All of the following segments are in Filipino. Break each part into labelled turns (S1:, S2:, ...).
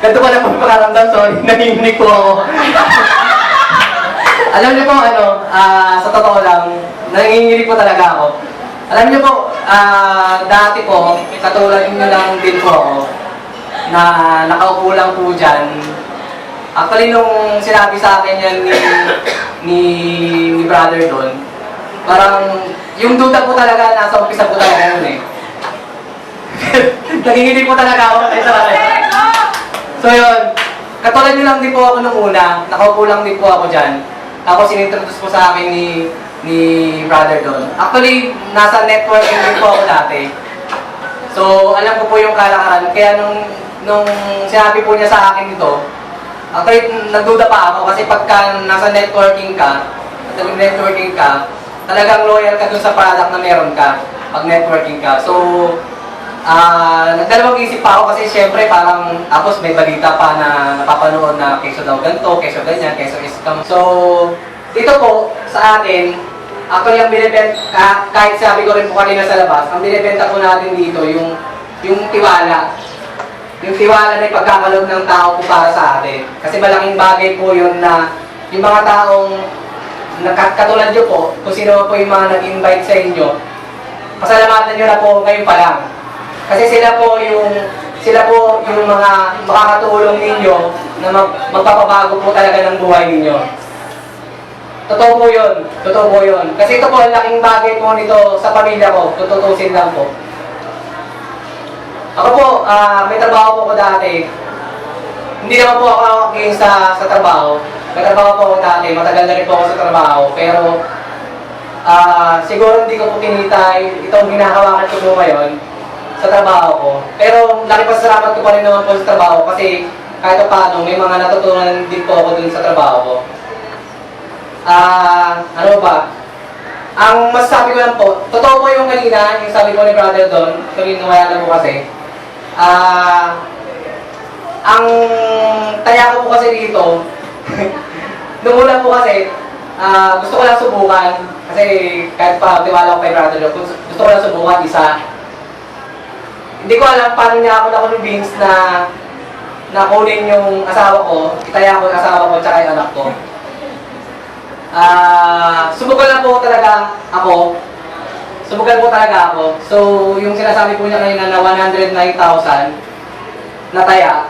S1: Ganito pa na po yung pakaramdam, sorry, nanginginig po ako. Alam niyo po, sa totoo lang, nanginginig po talaga ako. Alam niyo po, dati po, katulad niyo lang din po ako, na nakaupo lang po dyan. Actually, nung sinabi sa akin yan ni brother doon, parang yung duda po talaga, nasa umpisa po talaga yun eh. Nanginginig po talaga ako kasi sa akin. So yun, katulad nyo lang din po ako nung una, nakaupo lang din po ako dyan. Tapos inintroduce po sa akin ni brother doon. Actually, nasa networking din po ako dati. So, alam ko po yung kalakaran. Kaya nung sinabi po niya sa akin ito, actually, nagduda pa ako kasi pagka nasa networking ka, talagang loyal ka dun sa product na meron ka pag networking ka. So, nagdalawang isip pa ako kasi syempre parang tapos may balita pa na napapanood na keso daw ganito, keso ganyan, keso scam. So, dito po sa atin, actually ang binibenta, kahit sabi ko rin po kanina sa labas, ang binibenta po natin dito yung tiwala. Yung tiwala na ipagkakaloob ng tao po para sa atin. Kasi malaking bagay po yun na yung mga taong katulad nyo po, kung sino po yung mga nag-invite sa inyo, pasalamatan nyo na po ngayon pa lang. Kasi sila po yung mga makakatulong ninyo na magpapabago po talaga ng buhay ninyo. Totoo po yun. Kasi ito po, ang laking bagay po nito sa pamilya ko, tututusin lang po. Ako po, may trabaho po ko dati. Hindi naman po ako against sa trabaho. May trabaho po ako dati, matagal na rin po ako sa trabaho. Pero, siguro hindi ko po kinita itong hinahawakan ko po ngayon sa trabaho ko. Pero laki pasalamat ko pa rin naman po sa trabaho kasi kahit paano may mga natutunan din po ako dun sa trabaho ko. Ano ba? Ang masasabi ko lang po, totoo po yung kanina, yung sabi ko ni brother doon, kanina wala na po kasi. Ang taya ko po kasi dito, nung una po kasi, gusto ko lang subukan kasi kahit pa tiwala ko kay brother doon, gusto ko lang subukan isa. Hindi ko alam paano niya ako na-convince na kunin yung asawa ko, itaya ko yung asawa ko tsaka yung anak ko. Subukan lang po talaga ako. So, yung sinasabi po niya kanina na 109,000 na taya,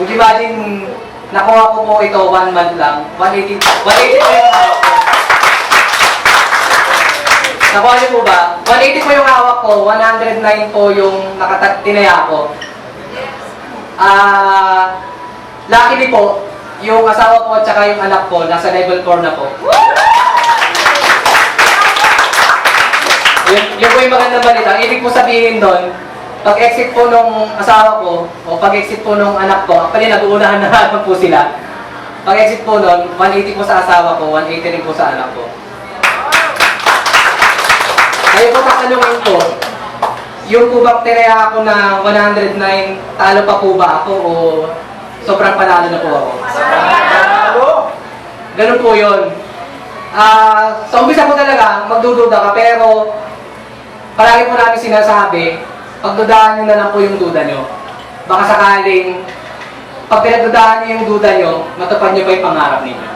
S1: would you imagine, nakuha ko po ito 1 month lang, 180 po yung hawak ko. Nakuha niyo po ba? 180 po yung hawak ko, 109 po yung tinaya ko. Luckily po, yung asawa ko at saka yung anak ko, nasa level 4 na po. Yun po yung magandang balita. Ibig po sabihin doon, pag-exit po nung asawa ko, o pag-exit po nung anak ko, actually nag-uunahan na naman po sila. Pag-exit po nun, 180 po sa asawa ko, 180 rin po sa anak ko. Kayo po tatanungin ko, yung po bang tinaya ako na 109, talo pa po ba ako o sobrang panalo na po ako? Ganun po yun. Sa umpisa po talaga, magdududa ka, pero palagi po namin sinasabi, pagdudahan nyo na lang po yung duda nyo. Baka sakaling, pag pinagdudahan nyo yung duda nyo, matupad nyo pa yung pangarap ninyo.